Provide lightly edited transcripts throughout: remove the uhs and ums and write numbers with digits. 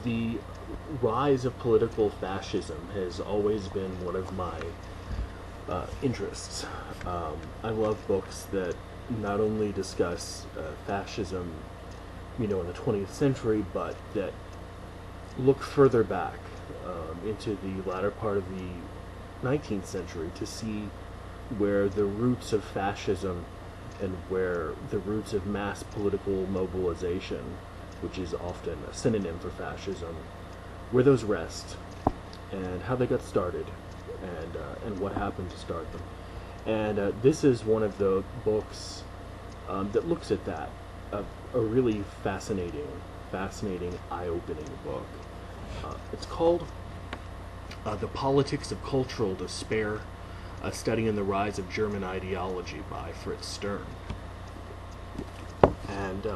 The rise of political fascism has always been one of my interests. I love books that not only discuss fascism, in the 20th century, but that look further back into the latter part of the 19th century to see where the roots of fascism and where the roots of mass political mobilization, which is often a synonym for fascism, where those rest, and how they got started, and what happened to start them. And this is one of the books that looks at that, a really fascinating, eye-opening book. It's called The Politics of Cultural Despair, a study in the rise of German ideology by Fritz Stern. And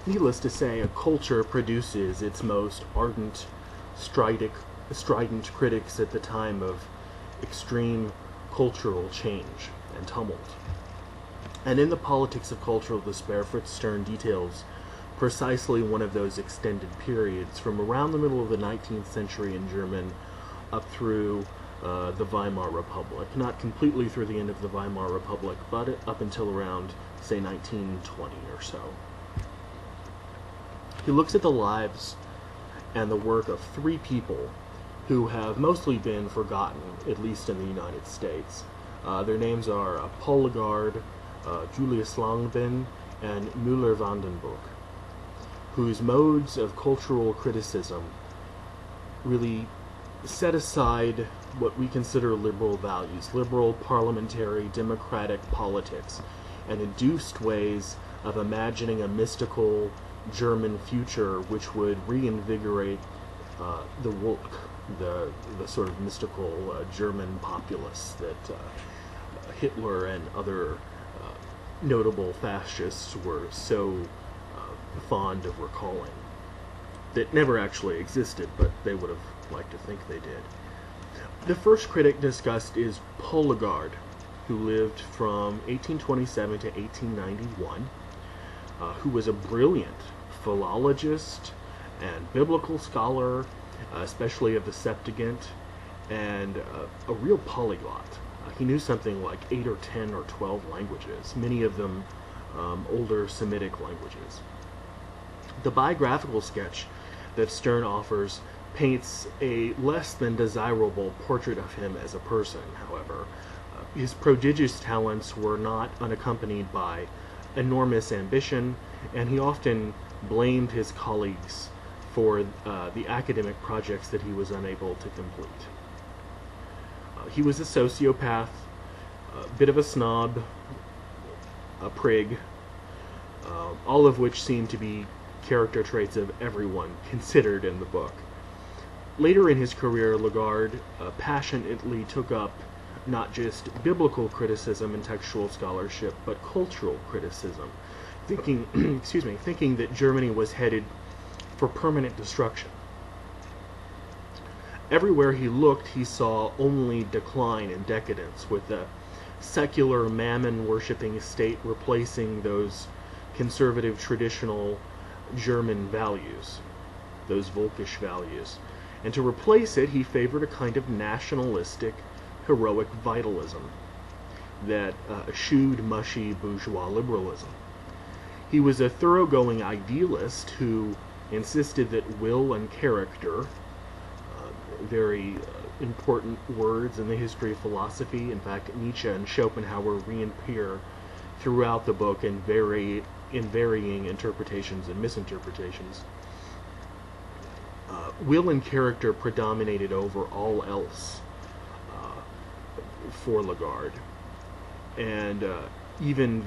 needless to say, a culture produces its most ardent, strident critics at the time of extreme cultural change and tumult. And in The Politics of Cultural Despair, Fritz Stern details precisely one of those extended periods from around the middle of the 19th century in Germany up through the Weimar Republic. Not completely through the end of the Weimar Republic, but up until around, say, 1920 or so. He looks at the lives and the work of three people who have mostly been forgotten, at least in the United States. Their names are Paul Lagarde, Julius Langbehn, and Moeller Vandenbroek, whose modes of cultural criticism really set aside what we consider liberal values, liberal parliamentary democratic politics, and induced ways of imagining a mystical German future which would reinvigorate the Volk, the sort of mystical German populace that Hitler and other notable fascists were so fond of recalling. That never actually existed, but they would have liked to think they did. The first critic discussed is Paul Lagarde, who lived from 1827 to 1891, who was a brilliant philologist and biblical scholar, especially of the Septuagint, and a real polyglot. He knew something like 8 or 10 or 12 languages, many of them older Semitic languages. The biographical sketch that Stern offers paints a less than desirable portrait of him as a person, however. His prodigious talents were not unaccompanied by enormous ambition, and he often blamed his colleagues for the academic projects that he was unable to complete. He was a sociopath, a bit of a snob, a prig, all of which seem to be character traits of everyone considered in the book. Later in his career, Lagarde passionately took up not just biblical criticism and textual scholarship, but cultural criticism, thinking that Germany was headed for permanent destruction. Everywhere he looked, he saw only decline and decadence, with the secular mammon-worshipping state replacing those conservative, traditional German values, those Volkish values. And to replace it, he favored a kind of nationalistic, heroic vitalism that eschewed mushy bourgeois liberalism. He was a thoroughgoing idealist who insisted that will and character, very important words in the history of philosophy. In fact, Nietzsche and Schopenhauer reappear throughout the book in varying interpretations and misinterpretations. Will and character predominated over all else for Lagarde, and even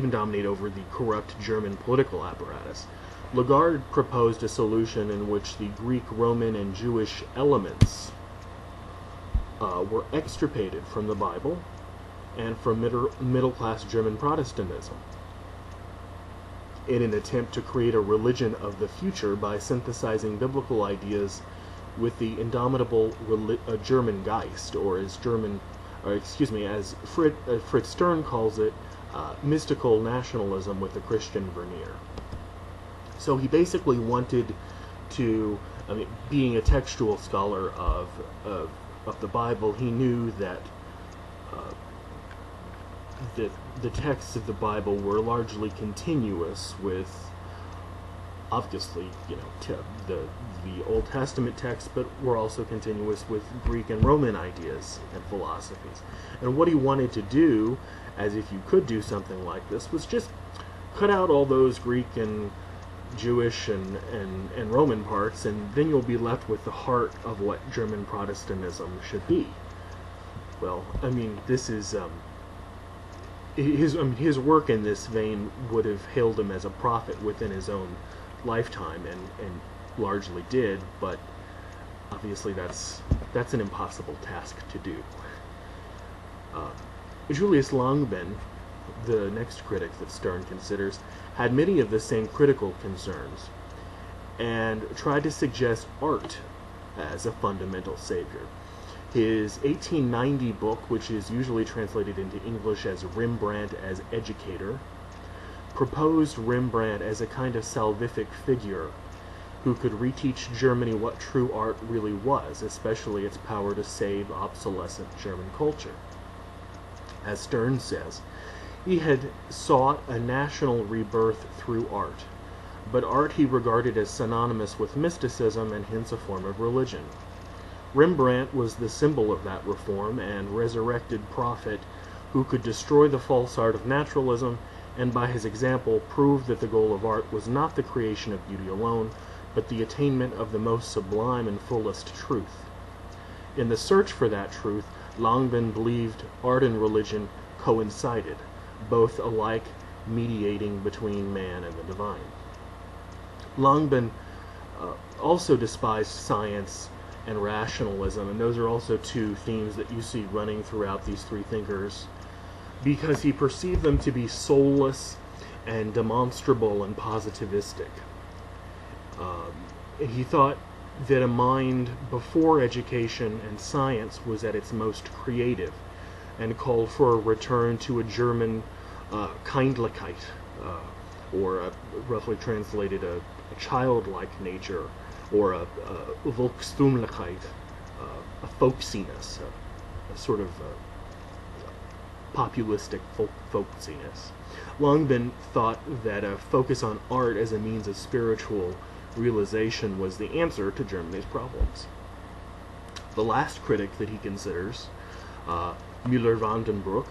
dominate over the corrupt German political apparatus. Lagarde proposed a solution in which the Greek, Roman, and Jewish elements were extirpated from the Bible and from middle-class German Protestantism, in an attempt to create a religion of the future by synthesizing biblical ideas with the indomitable German Geist, or as Fritz Stern calls it, mystical nationalism with a Christian veneer. So he basically wanted to, I mean, being a textual scholar of the Bible, he knew that the texts of the Bible were largely continuous with, obviously, the Old Testament texts, but were also continuous with Greek and Roman ideas and philosophies. And what he wanted to do, as if you could do something like this, was just cut out all those Greek and Jewish and Roman parts, and then you'll be left with the heart of what German Protestantism should be. Well, I mean, this is his work in this vein would have hailed him as a prophet within his own lifetime, and largely did, but obviously that's an impossible task to do. Julius Langbehn, the next critic that Stern considers, had many of the same critical concerns, and tried to suggest art as a fundamental savior. His 1890 book, which is usually translated into English as Rembrandt as Educator, proposed Rembrandt as a kind of salvific figure who could reteach Germany what true art really was, especially its power to save obsolescent German culture. As Stern says, he had sought a national rebirth through art, but art he regarded as synonymous with mysticism and hence a form of religion. Rembrandt was the symbol of that reform and resurrected prophet who could destroy the false art of naturalism and by his example prove that the goal of art was not the creation of beauty alone, but the attainment of the most sublime and fullest truth. In the search for that truth, Langbehn believed art and religion coincided, both alike mediating between man and the divine. Langbehn also despised science and rationalism, and those are also two themes that you see running throughout these three thinkers, because he perceived them to be soulless and demonstrable and positivistic. He thought that a mind before education and science was at its most creative, and called for a return to a German Kindlichkeit, or roughly translated a childlike nature, or a Volkstumlichkeit, a folksiness, a sort of populistic folksiness. Langbehn thought that a focus on art as a means of spiritual realization was the answer to Germany's problems. The last critic that he considers, Müller van den Bruck,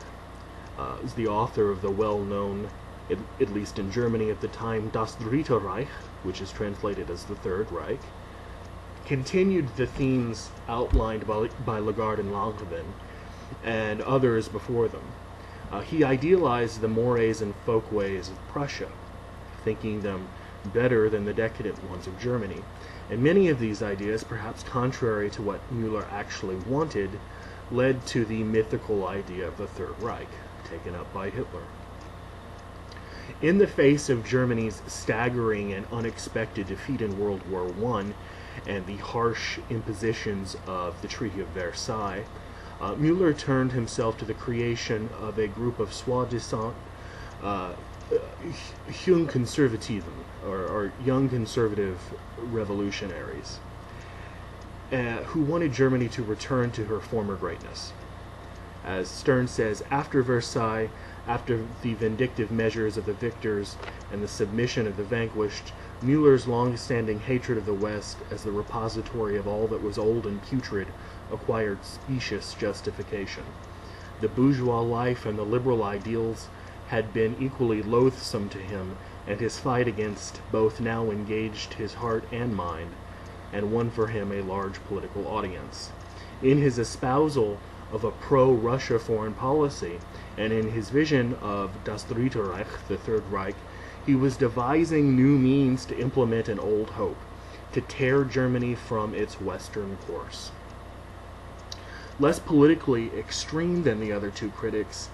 is the author of the well-known, at least in Germany at the time, Das Dritte Reich, which is translated as the Third Reich, continued the themes outlined by Lagarde and Langbehn and others before them. He idealized the mores and folkways of Prussia, thinking them better than the decadent ones of Germany, and many of these ideas, perhaps contrary to what Müller actually wanted, led to the mythical idea of the Third Reich, taken up by Hitler. In the face of Germany's staggering and unexpected defeat in World War I and the harsh impositions of the Treaty of Versailles, Müller turned himself to the creation of a group of soi-disant Jung Conservativen, or young conservative revolutionaries, who wanted Germany to return to her former greatness. As Stern says, after Versailles, after the vindictive measures of the victors and the submission of the vanquished, Müller's long-standing hatred of the West as the repository of all that was old and putrid acquired specious justification. The bourgeois life and the liberal ideals had been equally loathsome to him, and his fight against both now engaged his heart and mind, and won for him a large political audience. In his espousal of a pro-Russia foreign policy, and in his vision of Das Dritte Reich, the Third Reich, he was devising new means to implement an old hope, to tear Germany from its western course. Less politically extreme than the other two critics,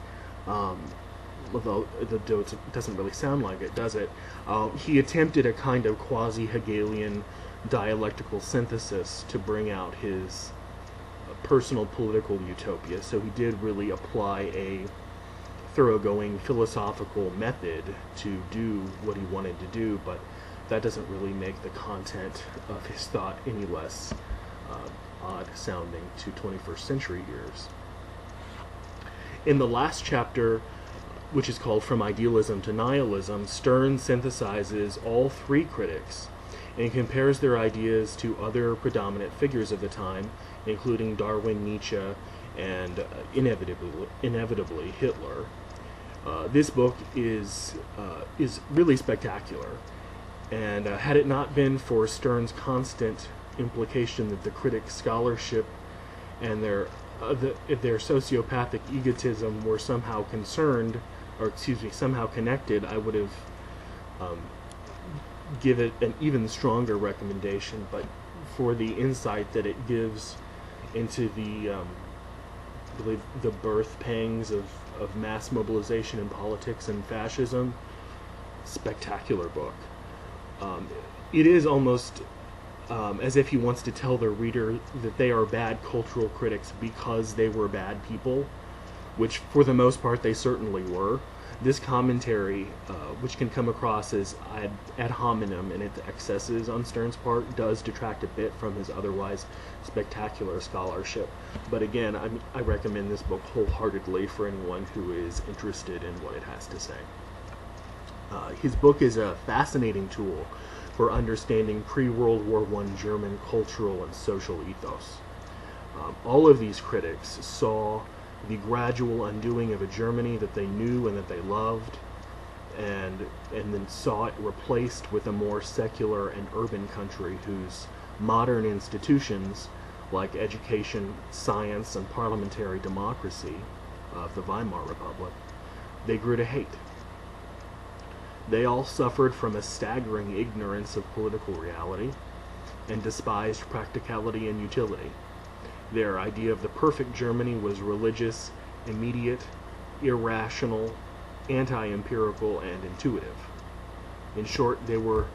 although it doesn't really sound like it, does it? He attempted a kind of quasi-Hegelian dialectical synthesis to bring out his personal political utopia, so he did really apply a thoroughgoing philosophical method to do what he wanted to do, but that doesn't really make the content of his thought any less odd sounding to 21st century ears. In the last chapter, which is called From Idealism to Nihilism, Stern synthesizes all three critics and compares their ideas to other predominant figures of the time, including Darwin, Nietzsche, and inevitably Hitler. This book is really spectacular, and had it not been for Stern's constant implication that the critics' scholarship and their sociopathic egotism were somehow somehow connected, I would have give it an even stronger recommendation. But for the insight that it gives into the birth pangs of mass mobilization in politics and fascism, spectacular book. It is almost as if he wants to tell the reader that they are bad cultural critics because they were bad people, which for the most part they certainly were. This commentary, which can come across as ad hominem in its excesses on Stern's part, does detract a bit from his otherwise spectacular scholarship. But again, I recommend this book wholeheartedly for anyone who is interested in what it has to say. His book is a fascinating tool for understanding pre-World War I German cultural and social ethos. All of these critics saw the gradual undoing of a Germany that they knew and that they loved, and then saw it replaced with a more secular and urban country whose modern institutions, like education, science, and parliamentary democracy of the Weimar Republic, they grew to hate. They all suffered from a staggering ignorance of political reality and despised practicality and utility. Their idea of the perfect Germany was religious, immediate, irrational, anti-empirical, and intuitive. In short, they were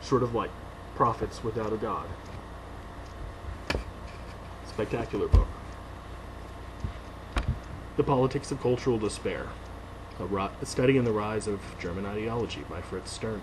sort of like prophets without a god. Spectacular book. The Politics of Cultural Despair, a study in the rise of German ideology by Fritz Stern.